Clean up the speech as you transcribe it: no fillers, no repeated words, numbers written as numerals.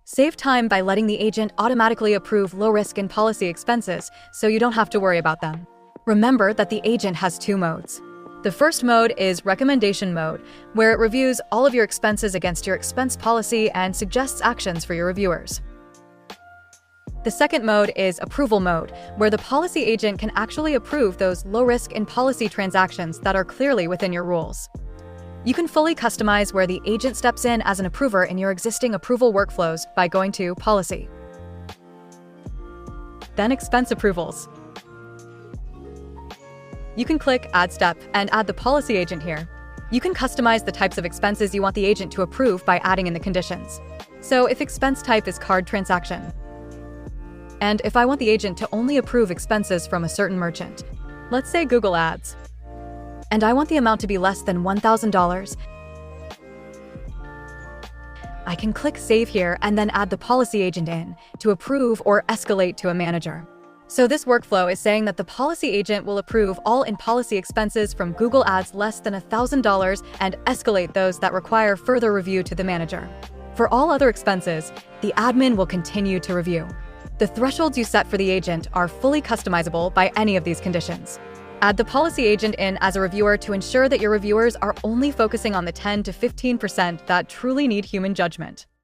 Save time by letting the agent automatically approve low-risk and policy expenses so you don't have to worry about them. Remember that the agent has two modes. The first mode is recommendation mode, where it reviews all of your expenses against your expense policy and suggests actions for your reviewers. The second mode is approval mode, where the policy agent can actually approve those low-risk and policy transactions that are clearly within your rules. You can fully customize where the agent steps in as an approver in your existing approval workflows by going to Policy. Then Expense Approvals. You can click Add Step and add the policy agent here. You can customize the types of expenses you want the agent to approve by adding in the conditions. So if expense type is card transaction, and if I want the agent to only approve expenses from a certain merchant, let's say Google Ads, and I want the amount to be less than $1,000, I can click Save here and then add the policy agent in to approve or escalate to a manager. So this workflow is saying that the policy agent will approve all in-policy expenses from Google Ads less than $1,000 and escalate those that require further review to the manager. For all other expenses, the admin will continue to review. The thresholds you set for the agent are fully customizable by any of these conditions. Add the policy agent in as a reviewer to ensure that your reviewers are only focusing on the 10 to 15% that truly need human judgment.